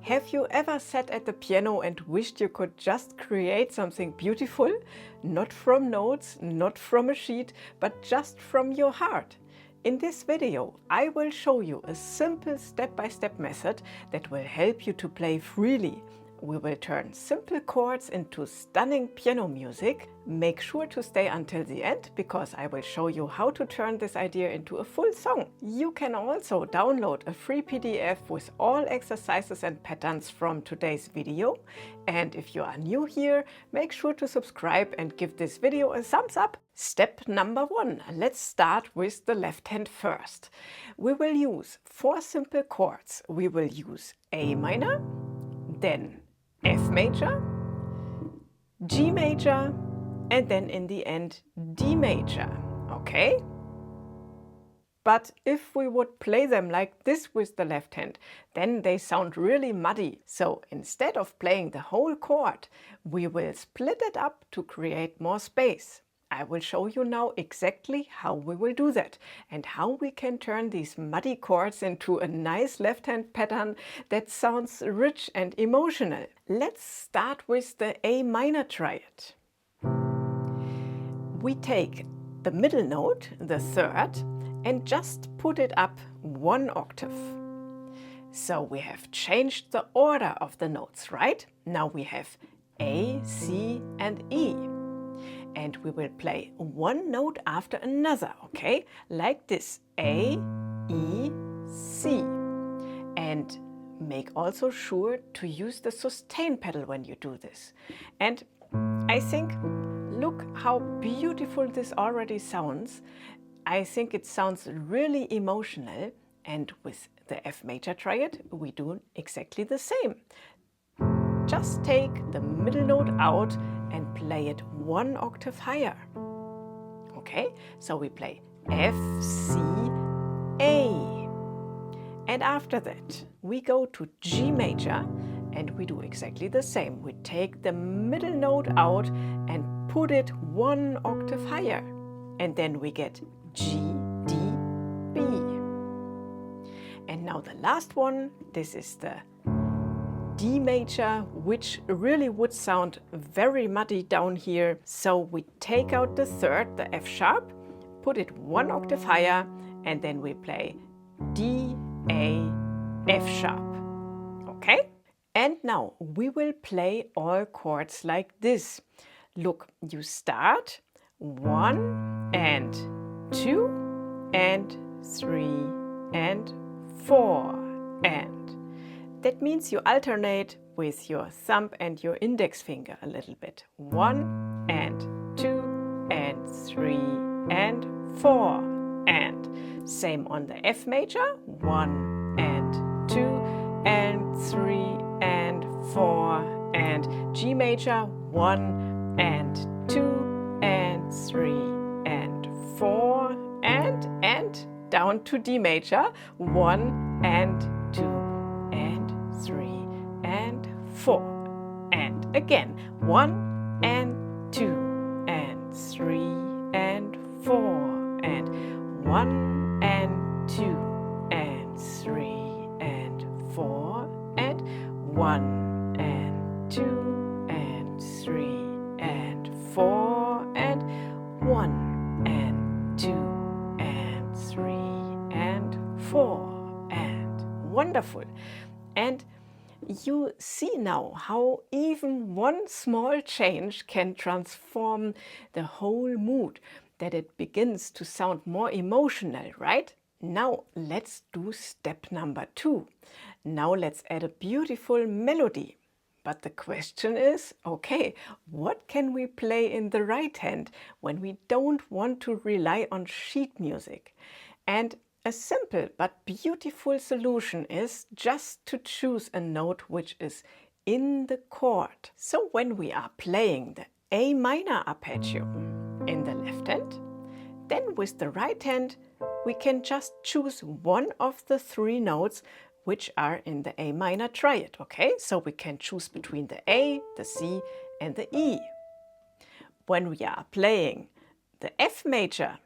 Have you ever sat at the piano and wished you could just create something beautiful? Not from notes, not from a sheet, but just from your heart. In this video, I will show you a simple step-by-step method that will help you to play freely. We will turn simple chords into stunning piano music. Make sure to stay until the end because I will show you how to turn this idea into a full song. You can also download a free PDF with all exercises and patterns from today's video. And if you are new here, make sure to subscribe and give this video a thumbs up. Step number 1. Let's start with the left hand first. We will use 4 simple chords. We will use A minor, then F major, G major, and then in the end D major, okay? But if we would play them like this with the left hand, then they sound really muddy. So instead of playing the whole chord, we will split it up to create more space. I will show you now exactly how we will do that and how we can turn these muddy chords into a nice left-hand pattern that sounds rich and emotional. Let's start with the A minor triad. We take the middle note, the third, and just put it up 1 octave. So we have changed the order of the notes, right? Now we have A, C, and E. And we will play 1 note after another, okay? Like this, A, E, C. And make also sure to use the sustain pedal when you do this. And I think, look how beautiful this already sounds. I think it sounds really emotional. And with the F major triad, we do exactly the same. Just take the middle note out and play it 1 octave higher. Okay, so we play F, C, A. And after that, we go to G major and we do exactly the same. We take the middle note out and put it 1 octave higher. And then we get G, D, B. And now the last one, this is the D major, which really would sound very muddy down here. So we take out the third, the F sharp, put it 1 octave higher, and then we play D, A, F sharp. Okay? And now we will play all chords like this. Look, you start 1 and 2 and 3 and 4 and. That means you alternate with your thumb and your index finger a little bit. 1 and 2 and 3 and 4 and. Same on the F major. 1 and 2 and 3 and 4 and. G major. 1 and 2 and 3 and 4 and down to D major. 1 and 2 and 3 and 4 and again 1 and 2 and 3 and 4 and 1 and 2 and 3 and 4 and 1 and 2 and 3 and 4 and 1 and 2 and 3 and 4 and. Wonderful. And you see now how even one small change can transform the whole mood, that it begins to sound more emotional, right? Now let's do step number 2. Now let's add a beautiful melody. But the question is, okay, what can we play in the right hand when we don't want to rely on sheet music? And a simple but beautiful solution is just to choose a note which is in the chord. So when we are playing the A minor arpeggio in the left hand, then with the right hand we can just choose one of the 3 notes which are in the A minor triad, okay? So we can choose between the A, the C and the E. When we are playing the F major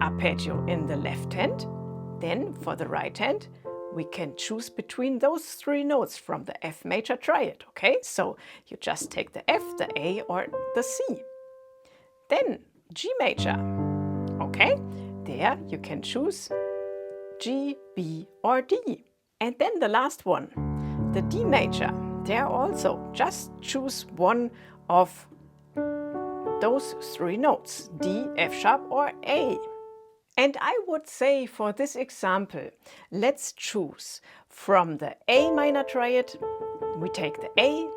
arpeggio in the left hand, then for the right hand we can choose between those three notes from the F major triad, okay? So you just take the F, the A or the C. Then G major, okay? There you can choose G, B or D. And then the last one, the D major. There also just choose one of those three notes, D, F sharp or A. And I would say for this example, let's choose from the A minor triad, we take the A,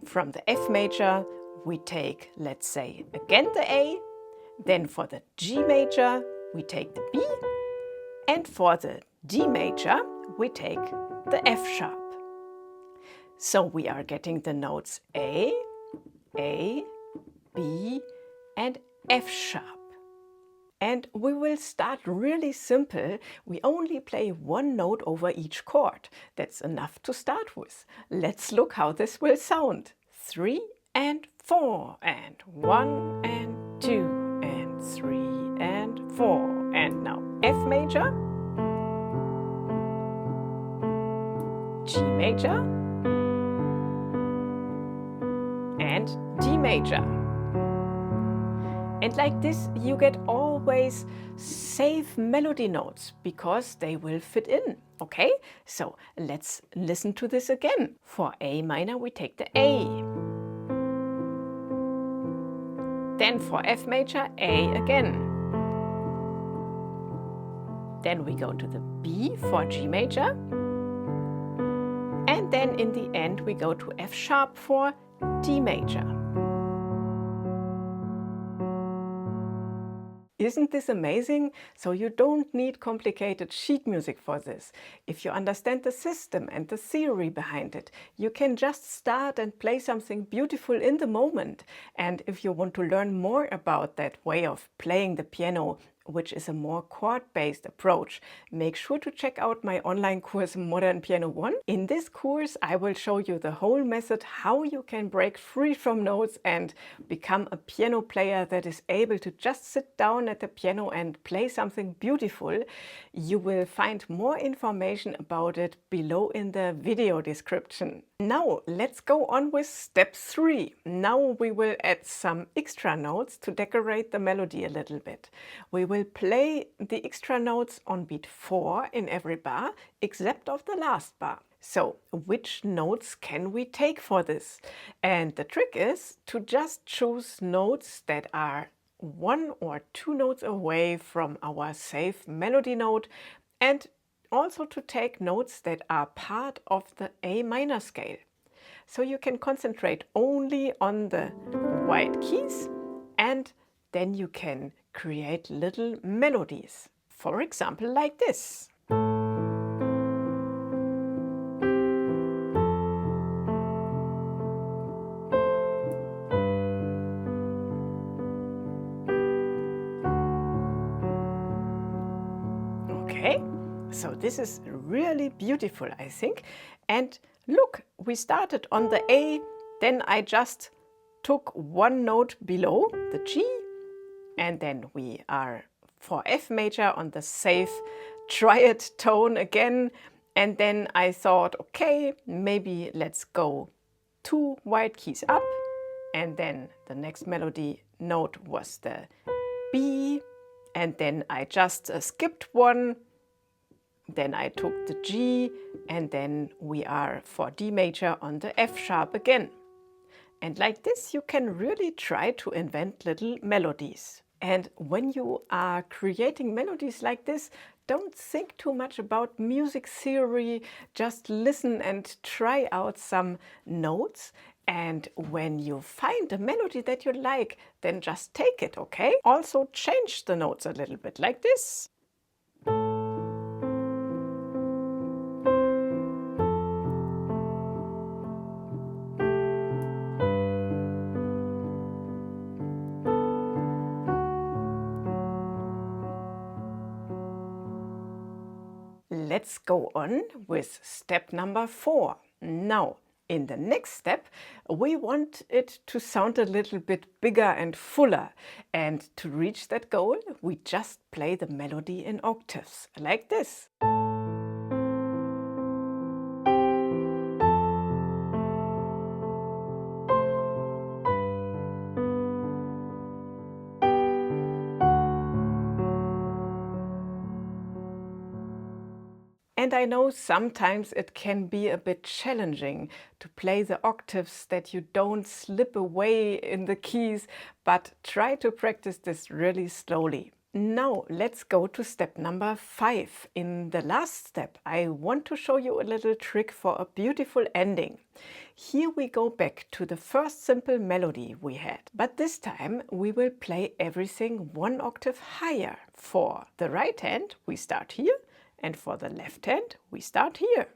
from the F major, we take, let's say, again the A, then for the G major, we take the B, and for the D major, we take the F sharp. So we are getting the notes A, B, and F sharp. And we will start really simple. We only play one note over each chord. That's enough to start with. Let's look how this will sound. 3 and 4 and 1 and 2 and 3 and 4. And now F major, G major, and D major. And like this, you get always safe melody notes because they will fit in, okay? So let's listen to this again. For A minor, we take the A. Then for F major, A again. Then we go to the B for G major. And then in the end, we go to F sharp for D major. Isn't this amazing? So you don't need complicated sheet music for this. If you understand the system and the theory behind it, you can just start and play something beautiful in the moment. And if you want to learn more about that way of playing the piano, which is a more chord-based approach, make sure to check out my online course Modern Piano 1. In this course, I will show you the whole method how you can break free from notes and become a piano player that is able to just sit down at the piano and play something beautiful. You will find more information about it below in the video description. Now let's go on with step 3. Now we will add some extra notes to decorate the melody a little bit. We will play the extra notes on beat 4 in every bar, except of the last bar. So which notes can we take for this? And the trick is to just choose notes that are 1 or 2 notes away from our safe melody note, and also to take notes that are part of the A minor scale. So you can concentrate only on the white keys, and then you can create little melodies. For example, like this. Okay, so this is really beautiful, I think. And look, we started on the A, then I just took one note below the G, and then we are for F major on the safe triad tone again. And then I thought, okay, maybe let's go 2 white keys up. And then the next melody note was the B. And then I just skipped one. Then I took the G, and then we are for D major on the F sharp again. And like this, you can really try to invent little melodies. And when you are creating melodies like this, don't think too much about music theory, just listen and try out some notes. And when you find a melody that you like, then just take it, okay? Also change the notes a little bit, like this. Let's go on with step number 4. Now, in the next step, we want it to sound a little bit bigger and fuller. And to reach that goal, we just play the melody in octaves, like this. And I know sometimes it can be a bit challenging to play the octaves that you don't slip away in the keys, but try to practice this really slowly. Now let's go to step number 5. In the last step, I want to show you a little trick for a beautiful ending. Here we go back to the first simple melody we had, but this time we will play everything 1 octave higher. For the right hand, we start here, and for the left hand, we start here.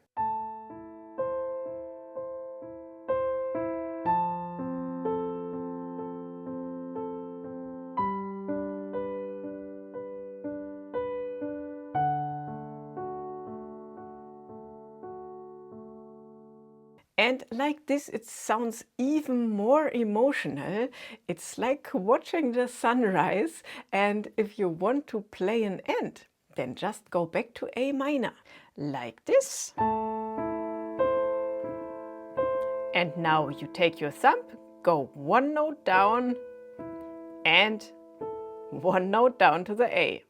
And like this, it sounds even more emotional. It's like watching the sunrise. And if you want to play an end, then just go back to A minor, like this. And now you take your thumb, go 1 note down and 1 note down to the A.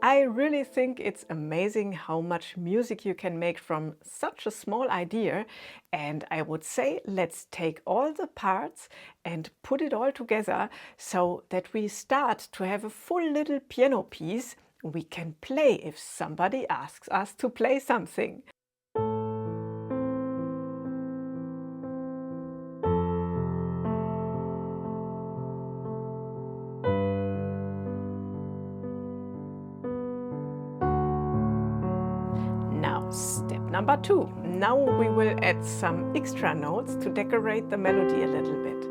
I really think it's amazing how much music you can make from such a small idea, and I would say let's take all the parts and put it all together so that we start to have a full little piano piece we can play if somebody asks us to play something. Step number 2. Now we will add some extra notes to decorate the melody a little bit.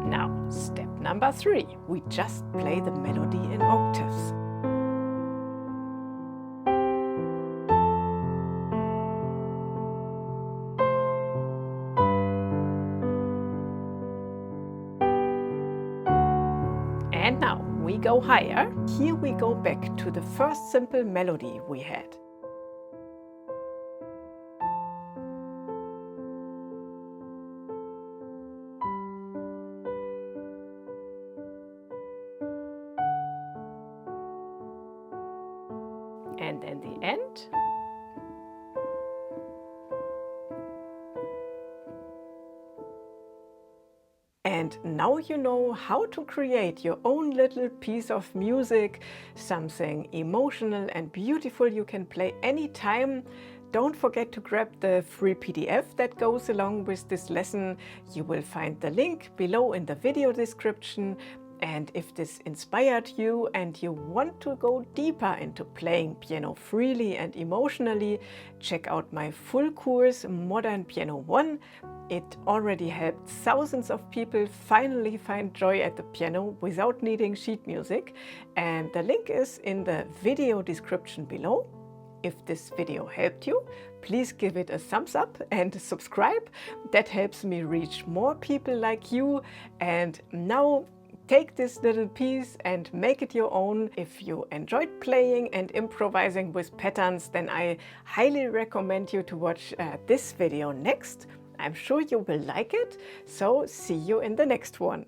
Now, step number 3. We just play the melody in octaves. And now we go higher. Here we go back to the first simple melody we had. And then the end. And now you know how to create your own little piece of music, something emotional and beautiful you can play anytime. Don't forget to grab the free PDF that goes along with this lesson. You will find the link below in the video description. And if this inspired you and you want to go deeper into playing piano freely and emotionally, check out my full course Modern Piano 1. It already helped thousands of people finally find joy at the piano without needing sheet music. And the link is in the video description below. If this video helped you, please give it a thumbs up and subscribe. That helps me reach more people like you. And now take this little piece and make it your own. If you enjoyed playing and improvising with patterns, then I highly recommend you to watch this video next. I'm sure you will like it, so see you in the next one.